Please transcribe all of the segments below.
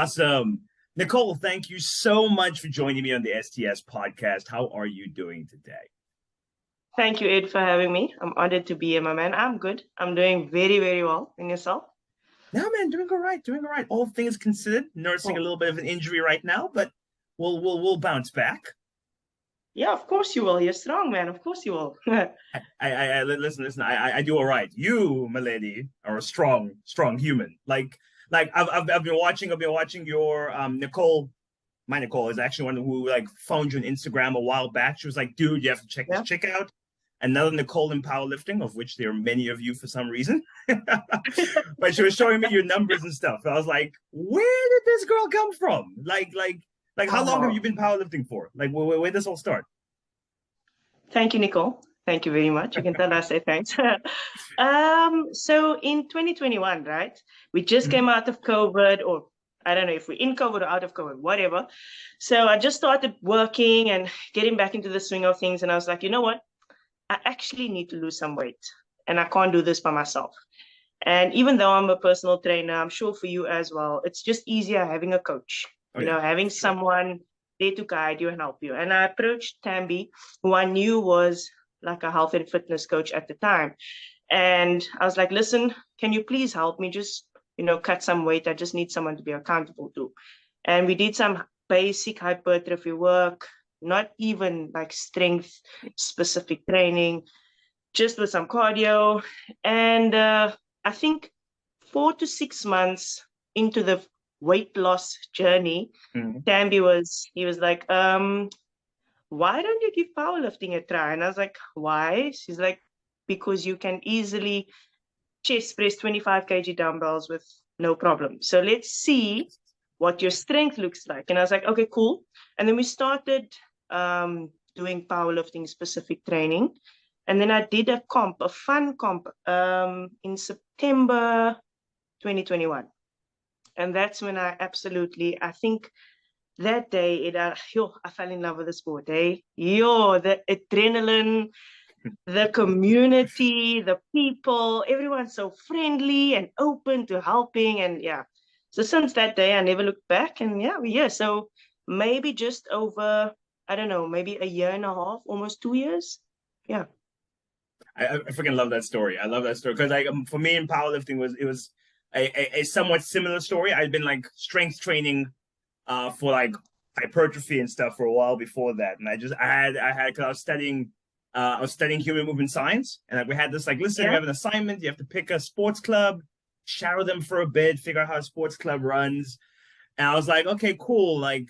Awesome. Nicole, thank you so much for joining me on the STS podcast. How are you doing today? Thank you, Ed, for having me. I'm honored to be here, my man. I'm good. I'm doing very, very well. And yourself? No, man, doing all right, doing all right. All things considered, nursing a Oh, little bit of an injury right now, but we'll bounce back. yeah, of course you will. You're strong, man. Of course you will. Listen. I do all right. You, my lady, are a strong human. I've been watching your Nicole. My Nicole is actually one who like found you on Instagram a while back. She was like, dude, you have to check this Yeah. chick out. Another Nicole in powerlifting, of which there are many of you for some reason. But she was showing me your numbers and stuff. I was like, where did this girl come from? Like how long have you Oh, been powerlifting for? Like where did this all start? thank you, Nicole. Thank you very much. You can tell I say thanks. So in 2021, right? We just Mhm. came out of COVID, or I don't know if we're in COVID or out of COVID, whatever. So I just started working and getting back into the swing of things. And I was like, you know what? I actually need to lose some weight, and I can't do this by myself. And even though I'm a personal trainer, I'm sure for you as well, it's just easier having a coach, Oh yeah, having for sure. someone there to guide you and help you. And I approached Tambi, who I knew was like a health and fitness coach at the time. And I was like, listen, can you please help me just, cut some weight? I just need someone to be accountable to. And we did some basic hypertrophy work, not even like strength specific training, just with some cardio. And I think 4 to 6 months into the weight loss journey, Mhm. he was like, why don't you give powerlifting a try? And I was like, why? She's like, because you can easily chest press 25 kg dumbbells with no problem. So let's see what your strength looks like. And I was like, okay, cool. And then we started doing powerlifting specific training. And then I did a fun comp in September 2021. And that's when I think that day, I fell in love with the sport, eh? The adrenaline, the community, the people, everyone's so friendly and open to helping. And yeah, so since that day, I never looked back. And yeah, we're here. So maybe just over, I don't know, maybe a year and a half, almost 2 years. Yeah. I freaking love that story. I love that story because like for me in powerlifting was a somewhat similar story. I'd been like strength training for like hypertrophy and stuff for a while before that, and I had because I was studying human movement science, and like we had this like listen, we Yeah. have an assignment. You have to pick a sports club, shadow them for a bit, figure out how a sports club runs. And I was like, okay, cool. I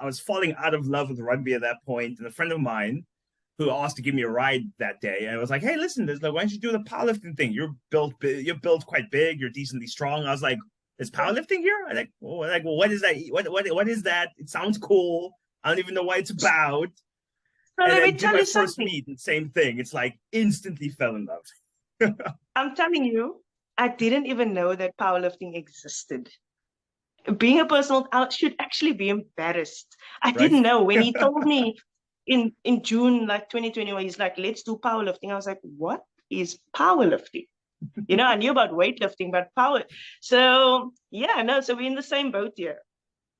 was falling out of love with rugby at that point, and a friend of mine who asked to give me a ride that day. And I was like, hey, listen, there's like, why don't you do the powerlifting thing? You're built quite big, you're decently strong. I was like, is powerlifting here? Well, what is that? What is that? It sounds cool. I don't even know what it's about. So And let me then did tell my you first something. meet, and same thing. It's like instantly fell in love. I'm telling you, I didn't even know that powerlifting existed. Being a personal, I should actually be embarrassed. I Right? didn't know when he told me in June like 2021. He's like, let's do powerlifting. I was like, what is powerlifting? I knew about weightlifting, but power. So yeah, no. So we're in the same boat here.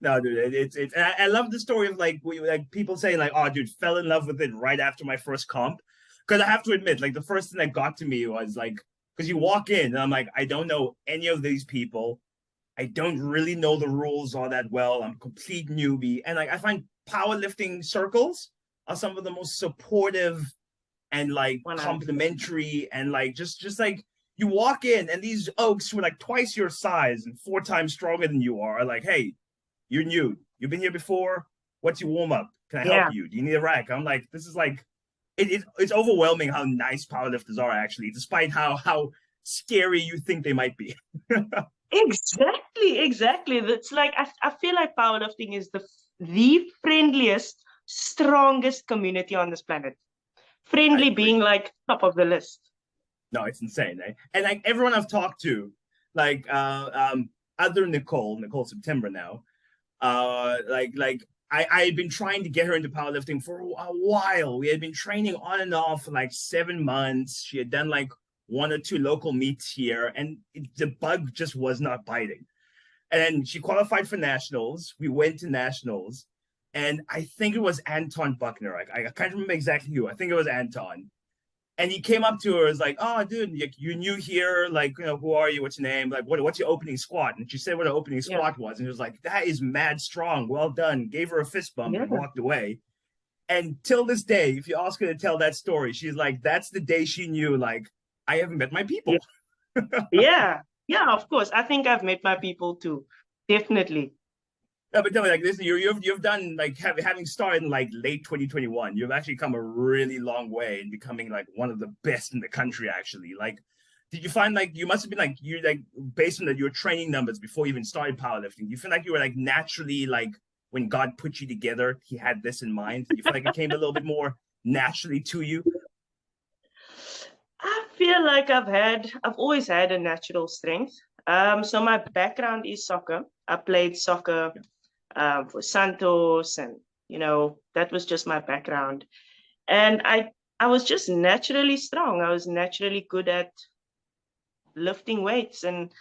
No, dude, it's. I love the story of like people saying like, "Oh, dude, fell in love with it right after my first comp." Because I have to admit, like the first thing that got to me was like, because you walk in and I'm like, I don't know any of these people. I don't really know the rules all that well. I'm a complete newbie, and like I find powerlifting circles are some of the most supportive and like 100%. complimentary and like just like you walk in and these oaks who are like twice your size and 4 times stronger than you are like, hey, you're new. You've been here before. What's your warm up? Can I help Yeah, you? Do you need a rack? I'm like, this is like, it's overwhelming how nice powerlifters are actually, despite how scary you think they might be. exactly. That's like I feel like powerlifting is the friendliest, strongest community on this planet. I Friendly agree. being like top of the list. No, it's insane, eh? And like everyone I've talked to, like other Nicole September now, I had been trying to get her into powerlifting for a while. We had been training on and off for like 7 months. She had done like one or two local meets here, and the bug just was not biting. And then she qualified for nationals. We went to nationals. And I think it was Anton Buckner. I can't remember exactly who. I think it was Anton. And he came up to her, was like, "Oh, dude, you're new here. Like, who are you? What's your name? Like, what's your opening squat?" And she said what her opening Yeah. squat was. And he was like, "That is mad strong. Well done." Gave her a fist bump and walked away. And till this day, if you ask her to tell that story, she's like, that's the day she knew, like, I haven't met my people. Yeah. Yeah, of course. I think I've met my people too. Definitely. No, but tell me, like, this, you've done, like, having started in like late 2021, you've actually come a really long way in becoming like one of the best in the country. Actually, like, did you find like you must have been like you like based on your training numbers before you even started powerlifting? Do you feel like you were like naturally like when God put you together, He had this in mind? Do you feel like it came a little bit more naturally to you? I feel like I've always had a natural strength. So my background is soccer. I played soccer for Santos, and that was just my background. And I was just naturally strong. I was naturally good at lifting weights, and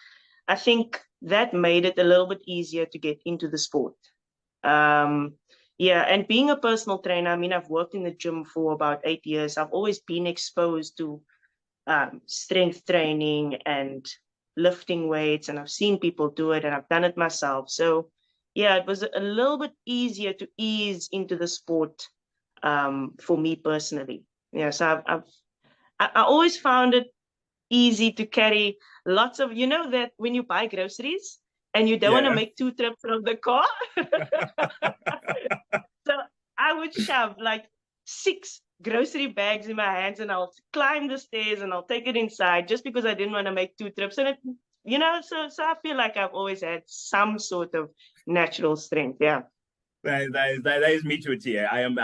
I think that made it a little bit easier to get into the sport. Yeah, and being a personal trainer, I mean, I've worked in the gym for about 8 years. I've always been exposed to strength training and lifting weights, and I've seen people do it, and I've done it myself. So yeah, it was a little bit easier to ease into the sport for me personally. Yeah, so I always found it easy to carry lots of, that when you buy groceries and you don't want to Yeah. make 2 trips from the car. So I would shove like 6 grocery bags in my hands, and I'll climb the stairs and I'll take it inside just because I didn't want to make 2 trips. And so I feel like I've always had some sort of natural strength. Yeah. That is me to a T. I'm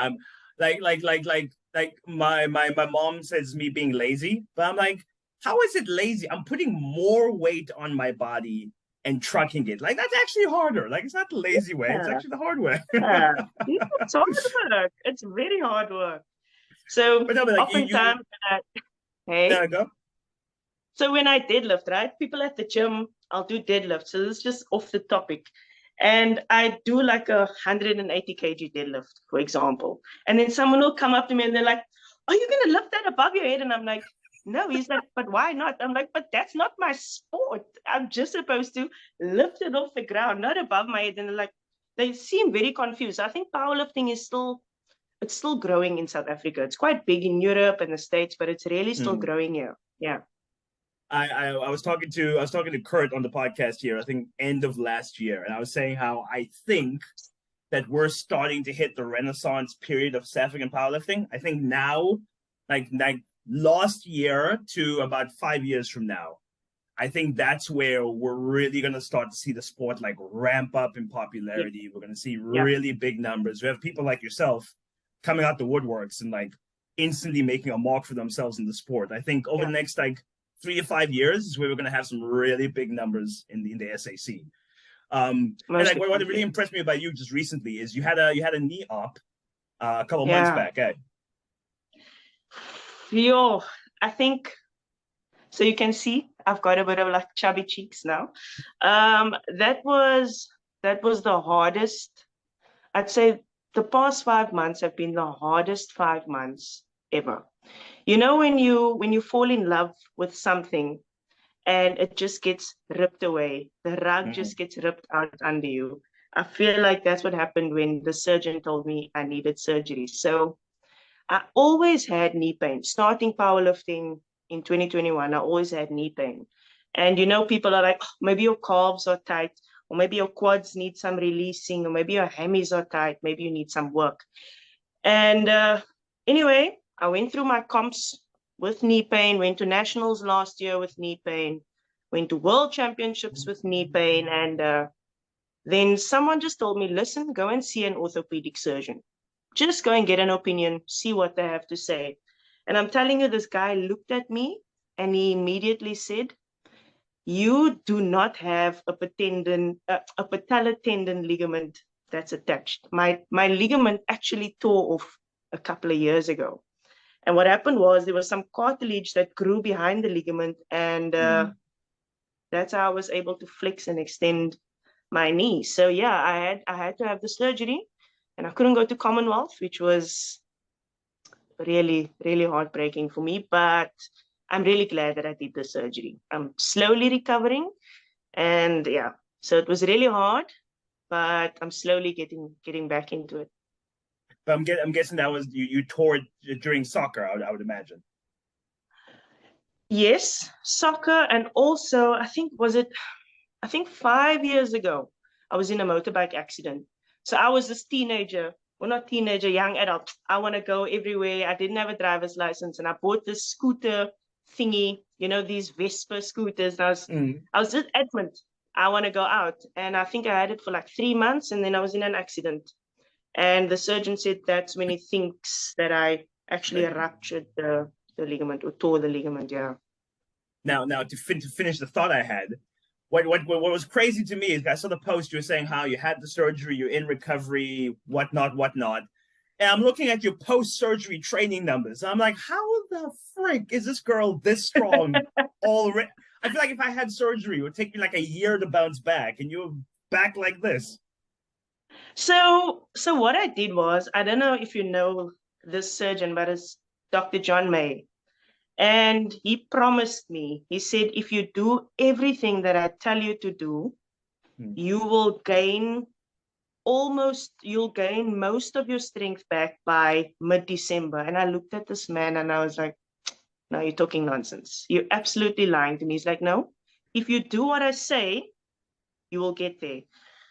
like my mom says me being lazy, but I'm like, how is it lazy? I'm putting more weight on my body and trucking it. Like that's actually harder. Like it's not the lazy way, it's Yeah. actually the hard way. Yeah. Yeah, it's hard work. It's very hard work. So But no, but like oftentimes, there I hey, go. so when I deadlift, right? People at the gym, I'll do deadlift. So this is just off the topic. And I do like 180 kg deadlift, for example. And then someone will come up to me and they're like, "Are you going to lift that above your head?" And I'm like, "No." He's like, "But why not?" I'm like, "But that's not my sport. I'm just supposed to lift it off the ground, not above my head." And they're like, they seem very confused. I think powerlifting is it's still growing in South Africa. It's quite big in Europe and the States, but it's really still Mm. growing here. Yeah. I was talking to Kurt on the podcast here, I think end of last year, and I was saying how I think that we're starting to hit the renaissance period of South African powerlifting. I think now, like last year to about 5 years from now, I think that's where we're really going to start to see the sport like ramp up in Yeah. popularity. We're going to see Yeah. really big numbers. We have people like yourself coming out the woodworks and like instantly making a mark for themselves in the sport. I think over Yeah. the next like 3 to 5 years is where we're going to have some really big numbers in the SAC. And Most like what really definitely. impressed me about you just recently is you had a knee op a couple months Yeah. back. Eh? Yo, I think so. You can see I've got a bit of like chubby cheeks now. That was the hardest. I'd say the past 5 months have been the hardest 5 months ever. When you fall in love with something and it just gets ripped away, the rug Mm-hmm. just gets ripped out under you. I feel like that's what happened when the surgeon told me I needed surgery. So I always had knee pain. Starting powerlifting in 2021, I always had knee pain. And people are like, "Oh, maybe your calves are tight, or maybe your quads need some releasing, or maybe your hammies are tight, maybe you need some work." And anyway, I went through my comps with knee pain, went to nationals last year with knee pain, went to world championships with knee pain, and then someone just told me, "Listen, go and see an orthopedic surgeon. Just go and get an opinion, see what they have to say." And I'm telling you, this guy looked at me and he immediately said, "You do not have a patellar tendon ligament that's attached. My ligament actually tore off a couple of years ago." And what happened was there was some cartilage that grew behind the ligament, and Mm-hmm. that's how I was able to flex and extend my knee. So yeah, I had to have the surgery, and I couldn't go to Commonwealth, which was really, really heartbreaking for me. But I'm really glad that I did the surgery. I'm slowly recovering, and yeah, so it was really hard, but I'm slowly getting back into it. But I'm guessing that was you tore it during soccer. I would imagine. Yes, soccer, and also I think 5 years ago, I was in a motorbike accident. So I was this teenager, well, not teenager, young adult. I want to go everywhere. I didn't have a driver's license, and I bought this scooter thingy, these Vespa scooters. And Mm. I was just adamant. I want to go out. And I think I had it for like 3 months, and then I was in an accident. And the surgeon said that's when he thinks that I actually ruptured the ligament or tore the ligament. Yeah. Now to finish the thought I had, what was crazy to me is I saw the post you were saying how you had the surgery, you're in recovery, whatnot. And I'm looking at your post-surgery training numbers. I'm like, how the frick is this girl this strong already? I feel like if I had surgery, it would take me like a year to bounce back, and you're back like this. So what I did was, I don't know if you know this surgeon, but it's Dr. John May. And he promised me, he said, if you do everything that I tell you to do, Hmm. you will you'll gain most of your strength back by mid-December. And I looked at this man and I was like, no, you're talking nonsense. You're absolutely lying to me. He's like, no, if you do what I say, you will get there.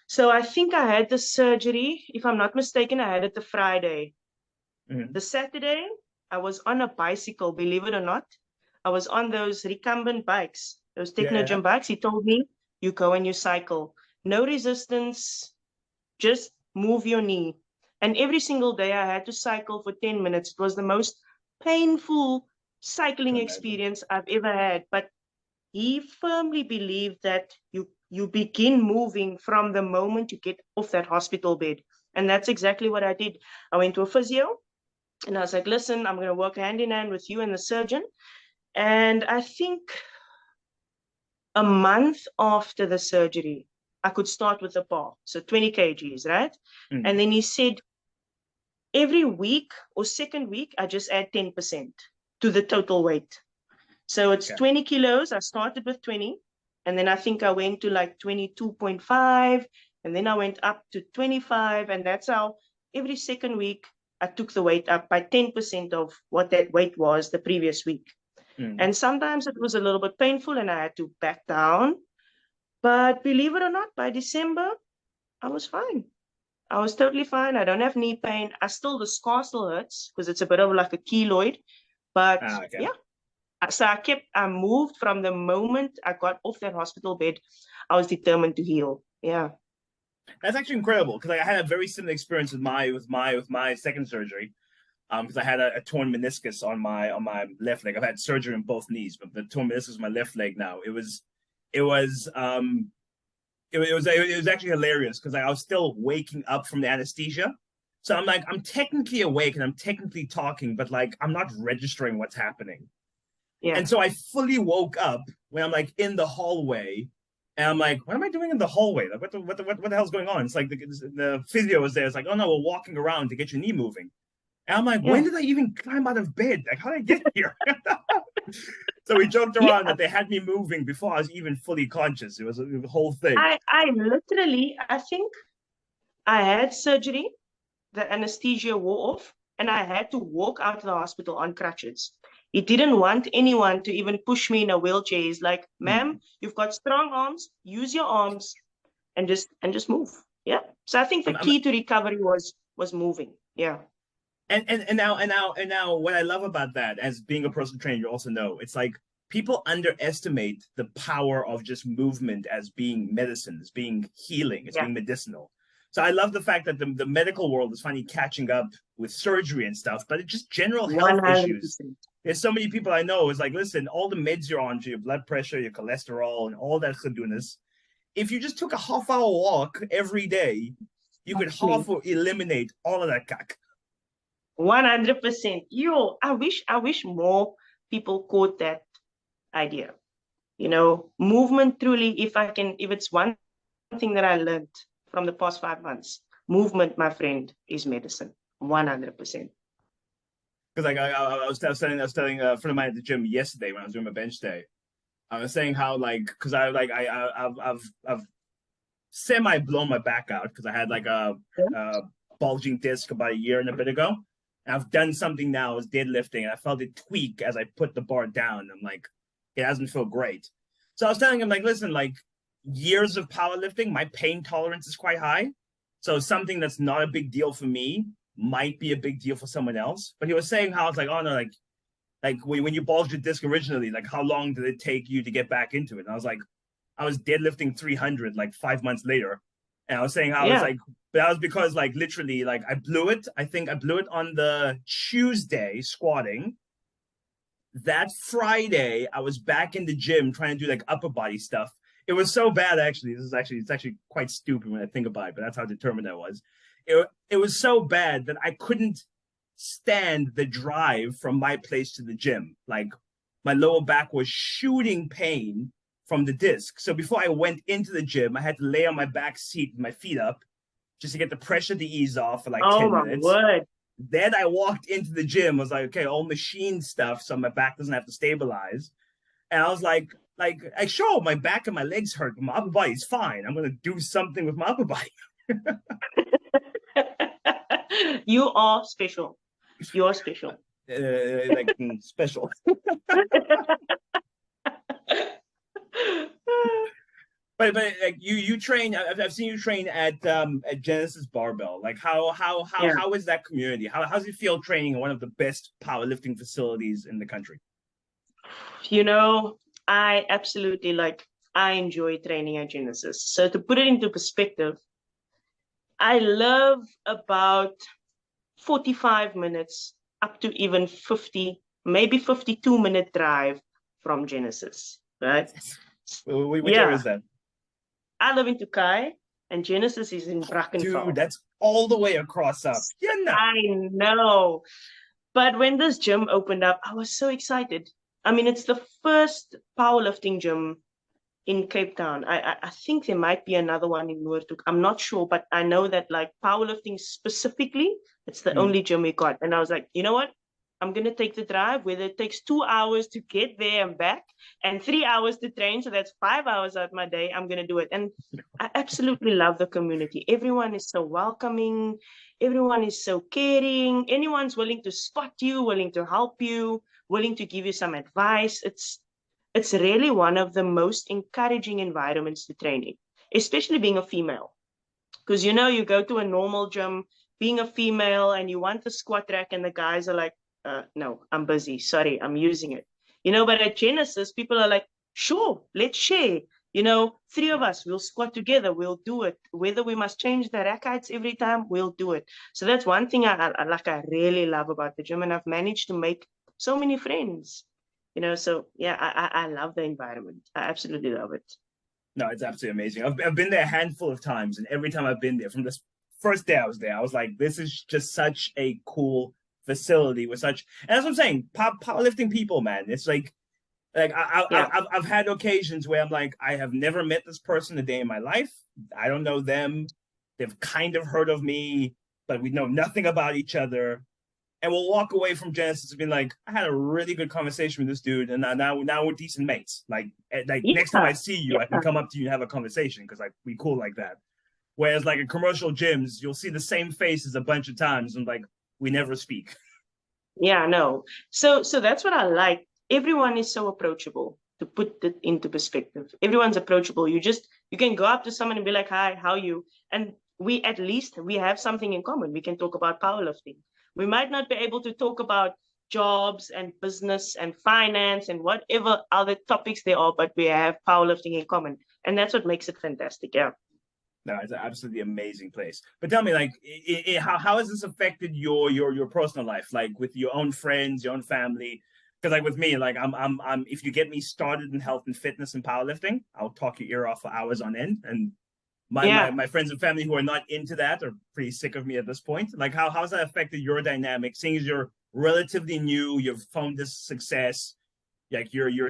So I think I had the surgery, if I'm not mistaken, I had it the Friday. Mhm. The Saturday, I was on a bicycle, believe it or not. I was on those recumbent bikes, those Yeah, techno yeah. gym bikes. He told me, you go and you cycle. No resistance, just move your knee. And every single day I had to cycle for 10 minutes. It was the most painful cycling Can imagine. experience I've ever had. But he firmly believed that you begin moving from the moment you get off that hospital bed. And that's exactly what I did. I went to a physio and I was like, listen, I'm going to work hand in hand with you and the surgeon. And I think a month after the surgery, I could start with the bar. So 20 kgs, right? Mm. And then he said, every week or second week, I just add 10% to the total weight. So it's Okay. 20 kilos. I started with 20. And then I think I went to like 22.5. And then I went up to 25. And that's how every second week I took the weight up by 10% of what that weight was the previous week. Mm. And sometimes it was a little bit painful and I had to back down. But believe it or not, by December, I was fine. I was totally fine. I don't have knee pain. The scar still hurts because it's a bit of like a keloid. But Ah, okay. yeah, so I moved from the moment I got off that hospital bed. I was determined to heal. Yeah. That's actually incredible because I had a very similar experience with my second surgery. Because I had a torn meniscus on my left leg. I've had surgery on both knees, but the torn meniscus on my left leg now. It was it was actually hilarious because I was still waking up from the anesthesia. So I'm like, I'm technically awake and I'm technically talking, but like I'm not registering what's happening. Yeah. And so I fully woke up when I'm like in the hallway, and I'm like, what am I doing in the hallway? Like, what the hell's going on? It's like the physio was there. It's like, oh no, we're walking around to get your knee moving. And I'm like, when Yeah. did I even climb out of bed? Like, how did I get here? So we joked around Yeah. that they had me moving before I was even fully conscious. It was a whole thing. I think I had surgery, the anesthesia wore off, and I had to walk out of the hospital on crutches. He didn't want anyone to even push me in a wheelchair. He's like, Hmm. ma'am, you've got strong arms, use your arms and just move. Yeah. So I think the I'm key to recovery was moving. Yeah. and now what I love about that as being a personal trainer, you also know it's like people underestimate the power of just movement as being medicine, as being healing, as Yeah. being medicinal. So I love the fact that the medical world is finally catching up with surgery and stuff, but it's just general health issues. 100%. There's so many people I know is like, listen, all the meds you're on, your blood pressure, your cholesterol, and all that goodness. If you just took a half-hour walk every day, you could Exactly. half or eliminate all of that cack. 100%. I wish more people caught that idea. Movement truly, if it's one thing that I learned from the past 5 months. Movement, my friend, is medicine. 100%. Because like I was telling a friend of mine at the gym yesterday when I was doing my bench day. I was saying how like because I've semi blown my back out because I had like a bulging disc about a year and a bit ago. And I've done something now as deadlifting, and I felt it tweak as I put the bar down. I'm like, it doesn't feel great. So I was telling him like, listen, like years of powerlifting, my pain tolerance is quite high. So something that's not a big deal for me might be a big deal for someone else. But he was saying how it's like, oh no, like when you bulged your disc originally, like how long did it take you to get back into it? And I was like, I was deadlifting 300 like 5 months later. And I was saying how it's like, but that was because like literally like I blew it. I think I blew it on the Tuesday squatting. That Friday, I was back in the gym trying to do like upper body stuff. It was so bad actually. It's actually quite stupid when I think about it, but that's how determined I was. It was so bad that I couldn't stand the drive from my place to the gym. Like my lower back was shooting pain from the disc. So before I went into the gym, I had to lay on my back seat with my feet up just to get the pressure to ease off for like 10 minutes. Word. Then I walked into the gym. I was like, okay, all machine stuff, so my back doesn't have to stabilize. And I was like, sure, my back and my legs hurt, but my upper body's fine. I'm gonna do something with my upper body. You are special. You are special. Special. But like you train. I've seen you train at Genesis Barbell. Like how is that community? How's it feel training in one of the best powerlifting facilities in the country? You know, I absolutely I enjoy training at Genesis. So to put it into perspective, I love about 45 minutes up to even 50, maybe 52-minute drive from Genesis, right? Which area is that? I live in Turkey, and Genesis is in Brackenfell. Dude, that's all the way across up. Yeah, no. I know. But when this gym opened up, I was so excited. I mean, it's the first powerlifting gym in Cape Town. I think there might be another one in Noordhoek. I'm not sure, but I know that like powerlifting specifically, it's the only gym we got. And I was like, you know what? I'm going to take the drive, whether it takes 2 hours to get there and back and 3 hours to train. So that's 5 hours out of my day. I'm going to do it. And I absolutely love the community. Everyone is so welcoming. Everyone is so caring. Anyone's willing to spot you, willing to help you, willing to give you some advice. It's really one of the most encouraging environments to train in, especially being a female. Because, you know, you go to a normal gym, being a female, and you want the squat rack, and the guys are like, no, I'm busy. Sorry, I'm using it. You know, but at Genesis, people are like, sure, let's share. You know, 3 of us, we'll squat together, we'll do it. Whether we must change the rack heights every time, we'll do it. So that's one thing I really love about the gym, and I've managed to make so many friends. You know, so yeah, I love the environment. I absolutely love it. No, it's absolutely amazing. I've been there a handful of times, and every time I've been there, from the first day I was there, I was like, this is just such a cool facility with such, and that's what I'm saying. Powerlifting people, man. It's like I've had occasions where I'm like, I have never met this person a day in my life. I don't know them. They've kind of heard of me, but we know nothing about each other. And we'll walk away from Genesis and be like, I had a really good conversation with this dude, and now we're decent mates. Like next time I see you, I can come up to you and have a conversation because like we cool like that. Whereas like in commercial gyms, you'll see the same faces a bunch of times and like we never speak. Yeah, no. So that's what I like. Everyone is so approachable. To put it into perspective, everyone's approachable. You can go up to someone and be like, hi, how are you? And we have something in common. We can talk about powerlifting. We might not be able to talk about jobs and business and finance and whatever other topics there are, but we have powerlifting in common. And that's what makes it fantastic. Yeah. No, it's an absolutely amazing place. But tell me, like, how has this affected your personal life, like with your own friends, your own family? Because like with me, like I'm if you get me started in health and fitness and powerlifting, I'll talk your ear off for hours on end. And my friends and family who are not into that are pretty sick of me at this point. Like how's that affected your dynamic? Seeing as you're relatively new, you've found this success. Like you're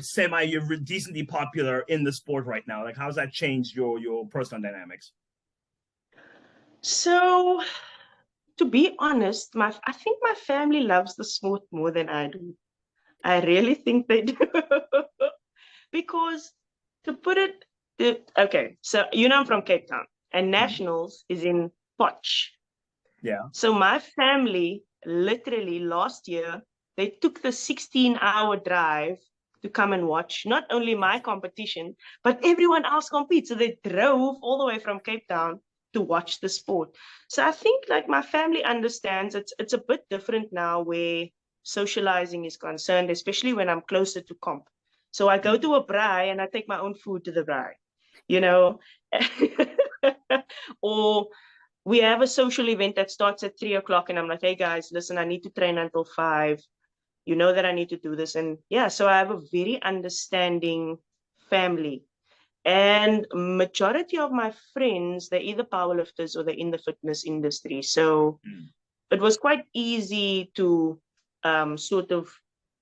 decently popular in the sport right now. Like how's that changed your personal dynamics? So to be honest, I think my family loves the sport more than I do. I really think they do. Because to put okay, so I'm from Cape Town and Mm. Nationals is in Potch. Yeah. So my family literally last year, they took the 16-hour drive to come and watch not only my competition, but everyone else compete. So they drove all the way from Cape Town to watch the sport. So I think like my family understands it's a bit different now where socializing is concerned, especially when I'm closer to comp. So I go Mm. to a braai and I take my own food to the braai, you know. Or we have a social event that starts at 3 o'clock, and I'm like, hey guys, listen, I need to train until 5. You know that I need to do this. And yeah, so I have a very understanding family. And majority of my friends, they're either powerlifters or they're in the fitness industry. So Mm. it was quite easy to sort of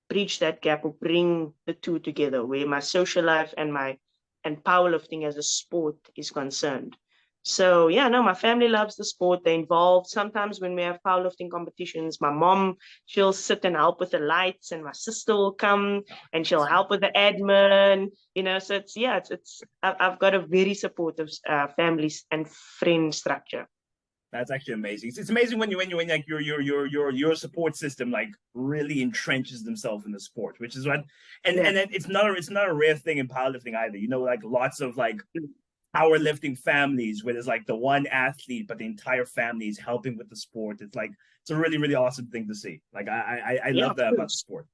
bridge that gap or bring the two together where my social life and powerlifting as a sport is concerned. So yeah, no, my family loves the sport. They're involved. Sometimes when we have powerlifting competitions, my mom, she'll sit and help with the lights, and my sister will come Oh, and she'll nice. help with the admin. So I've got a very supportive family and friend structure. That's actually amazing. It's amazing when like your support system like really entrenches themselves in the sport, which is what Yeah. and it's not a rare thing in powerlifting either. Like lots of like powerlifting families where there's like the one athlete, but the entire family is helping with the sport. It's a really, really awesome thing to see. Like I Yeah, love of that about the course. sport.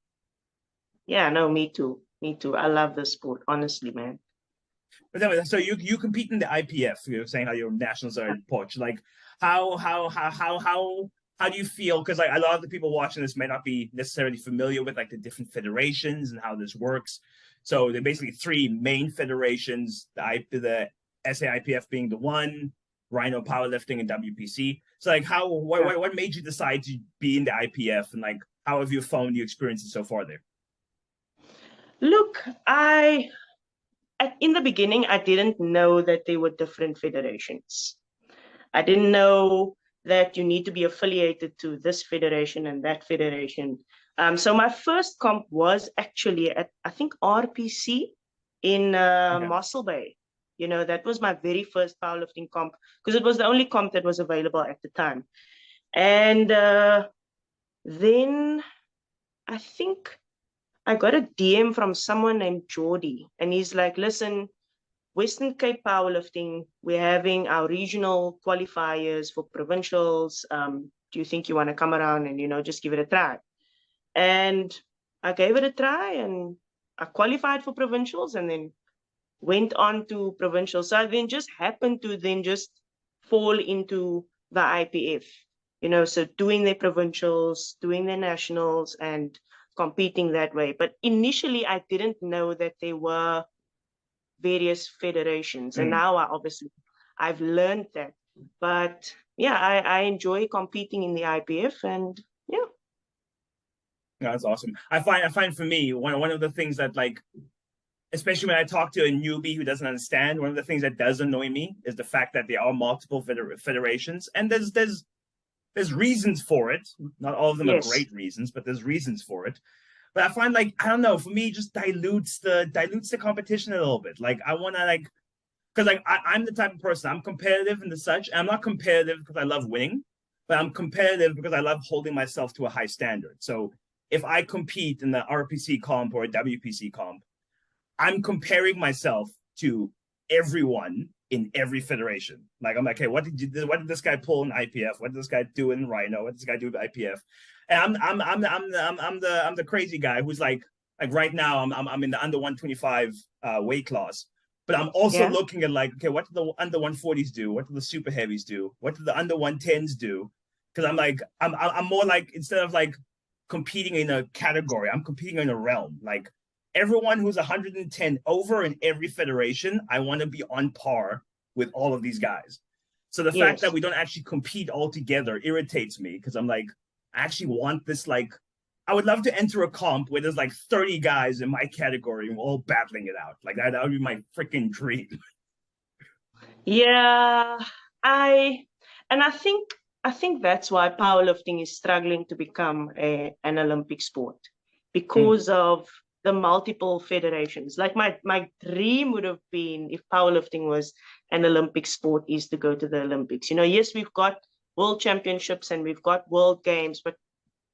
Yeah, no, me too. Me too. I love the sport, honestly, man. But anyway, so you compete in the IPF. You're saying how your nationals are in Poch. Like how do you feel? Because like a lot of the people watching this may not be necessarily familiar with like the different federations and how this works. So there are basically three main federations: the SAIPF being the one, Rhino Powerlifting, and WPC. So like Yeah. what made you decide to be in the IPF, and like how have you found your experiences so far there? Look, in the beginning, I didn't know that there were different federations. I didn't know that you need to be affiliated to this federation and that federation. So my first comp was actually at, I think, RPC in Okay. Mossel Bay. That was my very first powerlifting comp because it was the only comp that was available at the time. And then I think I got a DM from someone named Geordie, and he's like, listen, Western Cape Powerlifting, we're having our regional qualifiers for provincials. Do you think you want to come around and, just give it a try? And I gave it a try and I qualified for provincials and then went on to provincials. So I then just happened to then just fall into the IPF, so doing their provincials, doing their nationals and competing that way. But initially I didn't know that there were various federations. And Mm. now I've learned that. But yeah, I enjoy competing in the IPF and yeah. No, that's awesome. I find for me one of the things that like especially when I talk to a newbie who doesn't understand, one of the things that does annoy me is the fact that there are multiple federations, and there's reasons for it. Not all of them are Yes. great reasons, but there's reasons for it. But I find like I don't know, for me, it just dilutes the competition a little bit. Like I want to like because like I'm the type of person I'm competitive and the such. And I'm not competitive because I love winning, but I'm competitive because I love holding myself to a high standard. So if I compete in the RPC comp or a WPC comp, I'm comparing myself to everyone in every federation. Like I'm like, hey, what did this guy pull in IPF? What did this guy do in Rhino? What did this guy do with IPF? And I'm the crazy guy who's like right now I'm in the under 125 weight class. But I'm also Yeah. looking at like, okay, what do the under 140s do? What do the super heavies do? What do the under 110s do? Because I'm like, I'm more like instead of like competing in a category, I'm competing in a realm. Like everyone who's 110 over in every federation, I want to be on par with all of these guys. So the fact that Yes. we don't actually compete all together irritates me because I'm like, I actually want this like I would love to enter a comp where there's like 30 guys in my category and we're all battling it out. Like that would be my freaking dream. Yeah, I and I think that's why powerlifting is struggling to become an Olympic sport Mm, because of the multiple federations. Like my dream would have been if powerlifting was an Olympic sport is to go to the Olympics. You know, yes, we've got world championships and we've got world games, but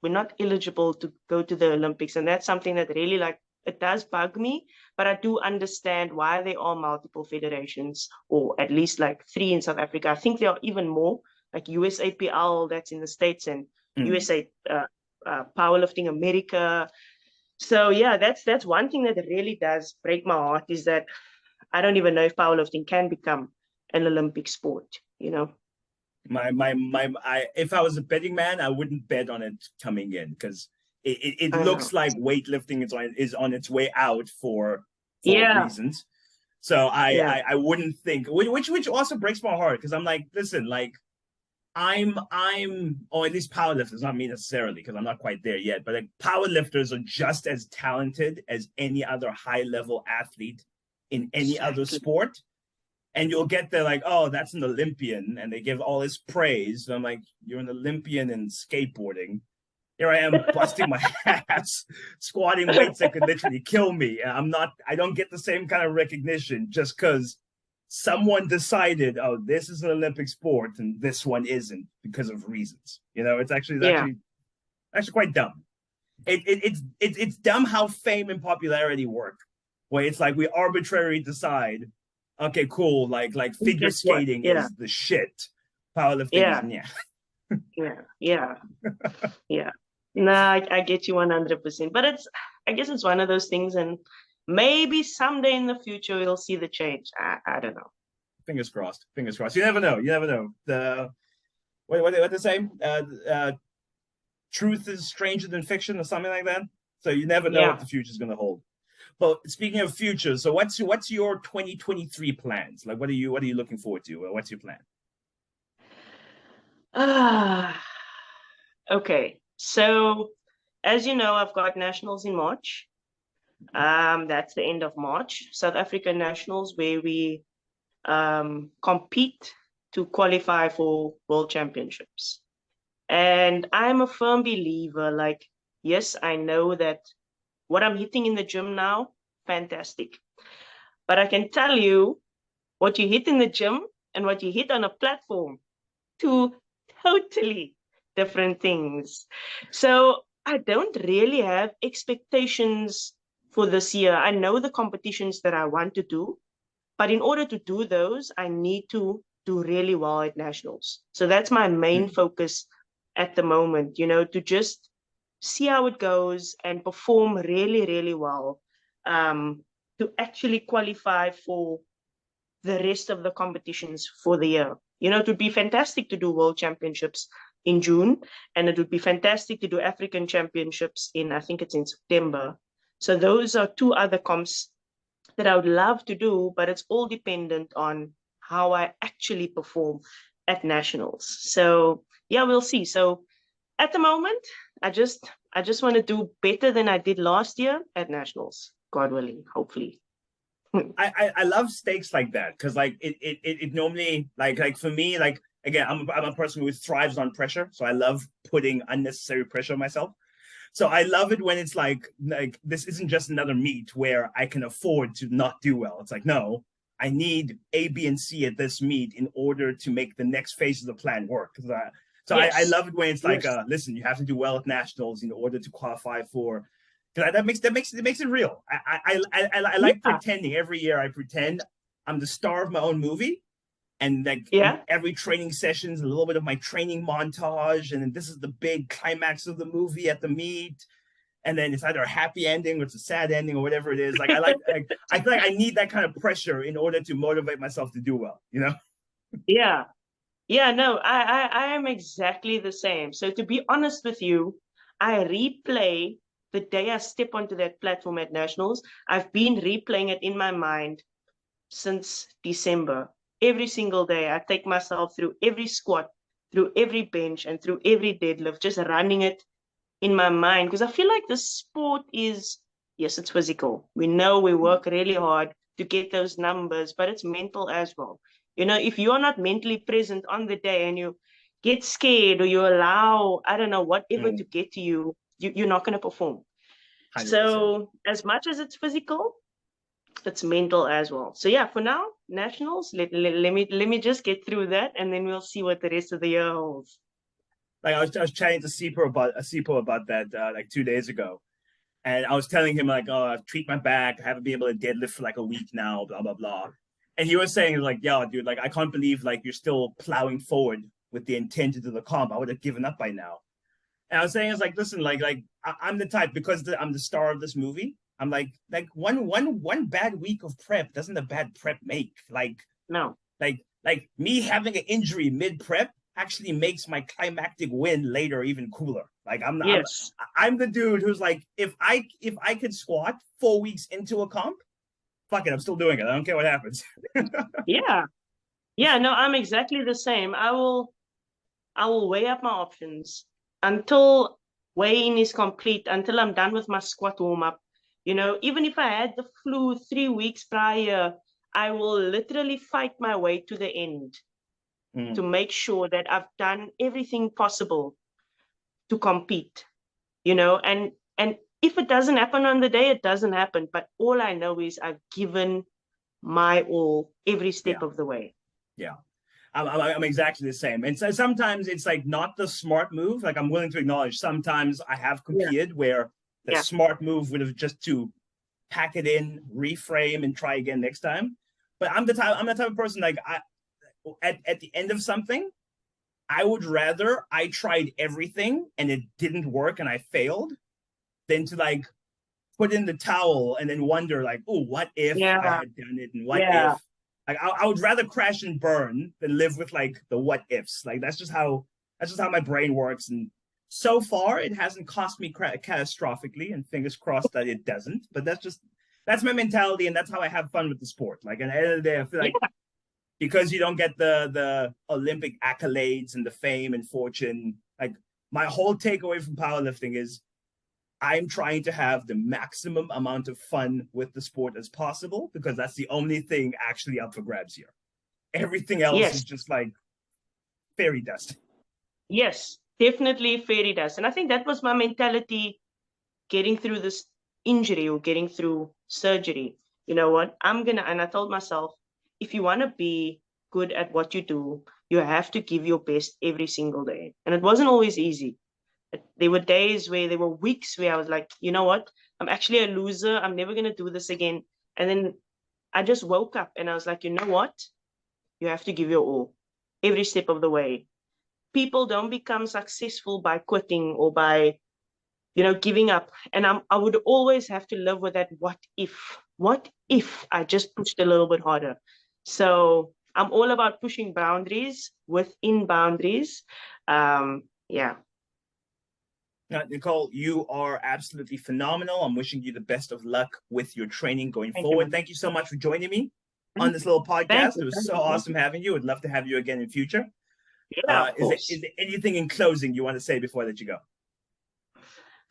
we're not eligible to go to the Olympics. And that's something that really like it does bug me, but I do understand why there are multiple federations, or at least like 3 in South Africa. I think there are even more, like USAPL that's in the States, and mm. USA Powerlifting America. So yeah, that's one thing that really does break my heart is that I don't even know if powerlifting can become an Olympic sport, you know. If I was a betting man, I wouldn't bet on it coming in because it I know. looks like weightlifting is on its way out for Yeah, reasons. So yeah, I wouldn't think, which also breaks my heart because I'm like, listen, like or at least powerlifters, not me necessarily because I'm not quite there yet, but like powerlifters are just as talented as any other high level athlete in any other exactly. sport. And you'll get there like, oh, that's an Olympian, and they give all this praise. So I'm like, you're an Olympian in skateboarding. Here I am busting my ass, squatting weights that could literally kill me. I don't get the same kind of recognition just because someone decided, oh, this is an Olympic sport and this one isn't because of reasons. You know, it's Yeah, actually quite dumb. It's dumb how fame and popularity work. Where it's like we arbitrarily decide, okay, cool, like figure guess what? skating Yeah, is the shit. Powerlifting is yeah, yeah. yeah, yeah, yeah. No, I get you 100%. But I guess it's one of those things, and maybe someday in the future we'll see the change. I don't know. Fingers crossed. Fingers crossed. You never know. You never know. The what they say? Truth is stranger than fiction or something like that. So you never know what Yeah. the future is going to hold. But speaking of future, so what's your 2023 plans? Like what are you looking forward to? What's your plan? Ah, okay. So, as you know, I've got nationals in March. That's the end of March. South African nationals, where we compete to qualify for world championships. And I'm a firm believer, like, yes, I know that what I'm hitting in the gym now, fantastic. But I can tell you what you hit in the gym and what you hit on a platform, two totally different things. So I don't really have expectations for this year. I know the competitions that I want to do, but in order to do those, I need to do really well at nationals. So that's my main Mm. focus at the moment, you know, to just see how it goes and perform really, really well, to actually qualify for the rest of the competitions for the year. You know, it would be fantastic to do world championships in June, and it would be fantastic to do African championships in, I think it's in September. So those are two other comps that I would love to do, but it's all dependent on how I actually perform at nationals. So yeah, we'll see. So at the moment, I just want to do better than I did last year at nationals, God willing, hopefully. I love stakes like that because like it normally like for me like again I'm a person who thrives on pressure, so I love putting unnecessary pressure on myself. So I love it when it's like this isn't just another meet where I can afford to not do well. It's like no, I need A, B, and C at this meet in order to make the next phase of the plan work. I Yes, love it when it's like, yes, listen, you have to do well at nationals in order to qualify for. Because that makes it real. I like yeah, pretending every year. I pretend I'm the star of my own movie, and like yeah, every training session is a little bit of my training montage, and then this is the big climax of the movie at the meet, and then it's either a happy ending or it's a sad ending or whatever it is. I feel like I need that kind of pressure in order to motivate myself to do well. You know? yeah. Yeah, no, I am exactly the same. So to be honest with you, I replay the day I step onto that platform at nationals. I've been replaying it in my mind since December. Every single day, I take myself through every squat, through every bench, and through every deadlift, just running it in my mind, because I feel like the sport is, yes, it's physical. We know we work really hard to get those numbers, but it's mental as well. You know, if you're not mentally present on the day and you get scared or you allow, I don't know, whatever to get to you, you're not going to perform. 100%. So as much as it's physical, it's mental as well. So yeah, for now, nationals, let me just get through that, and then we'll see what the rest of the year holds. Like I was chatting to Sipo about that like 2 days ago, and I was telling him like, oh, I've tweaked my back, I haven't been able to deadlift for like a week now, blah blah blah. And he was saying like, yo, dude, like I can't believe like you're still plowing forward with the intent to do the comp. I would have given up by now. And I was saying, it's like, listen, I'm the type, because I'm the star of this movie. I'm like one bad week of prep doesn't a bad prep make? No. Like me having an injury mid prep actually makes my climactic win later even cooler. Like Yes. I'm the dude who's like, if I could squat 4 weeks into a comp, fuck it, I'm still doing it. I don't care what happens. Yeah. Yeah, no, I'm exactly the same. I will weigh up my options until weigh-in is complete, until I'm done with my squat warm-up. You know, even if I had the flu 3 weeks prior, I will literally fight my way to the end to make sure that I've done everything possible to compete, you know, and if it doesn't happen on the day, it doesn't happen. But all I know is I've given my all every step Yeah, of the way. yeah. I'm exactly the same. And so sometimes it's like not the smart move. Like I'm willing to acknowledge sometimes I have Yeah. competed where the Yeah. smart move would have just to pack it in, reframe, and try again next time. But I'm the type of person like at the end of something, I would rather I tried everything and it didn't work and I failed than to like put in the towel and then wonder like, oh, what if I Yeah. had done it, and what Yeah. if like I would rather crash and burn than live with like the what ifs. Like that's just how my brain works. And so far, it hasn't cost me catastrophically, and fingers crossed that it doesn't. But that's my mentality, and that's how I have fun with the sport. Like at the end of the day, I feel like Yeah. because you don't get the Olympic accolades and the fame and fortune. Like my whole takeaway from powerlifting is I'm trying to have the maximum amount of fun with the sport as possible, because that's the only thing actually up for grabs here. Everything else is Yes. just like fairy dust. Yes. Definitely fairy dust. And I think that was my mentality getting through this injury or getting through surgery. You know what? And I told myself, if you want to be good at what you do, you have to give your best every single day. And it wasn't always easy. There were days where there were weeks where I was like, you know what? I'm actually a loser. I'm never going to do this again. And then I just woke up and I was like, you know what? You have to give your all every step of the way. People don't become successful by quitting or by, giving up. And I would always have to live with that what if I just pushed a little bit harder. So I'm all about pushing boundaries within boundaries. Yeah. Nicole, you are absolutely phenomenal. I'm wishing you the best of luck with your training going Thank you, forward. man. Thank you so much for joining me on this little Thank podcast. It you. was Thank so you. Thank awesome you. having you. I'd love to have you again in future. Yeah, of Is course. there anything in closing you want to say before I let you go?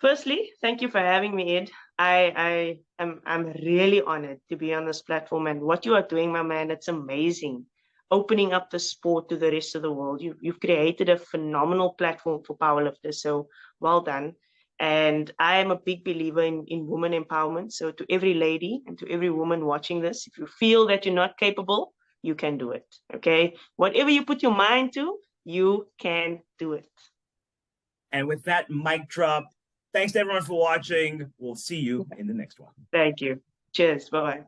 Firstly, thank you for having me, Ed. I'm really honored to be on this platform, and what you are doing, my man, it's amazing. Opening up the sport to the rest of the world. You've created a phenomenal platform for powerlifters. So well done. And I am a big believer in women empowerment. So to every lady and to every woman watching this, if you feel that you're not capable, you can do it. Okay. Whatever you put your mind to, you can do it. And with that mic drop, thanks to everyone for watching. We'll see you in the next one. Thank you. Cheers. Bye bye.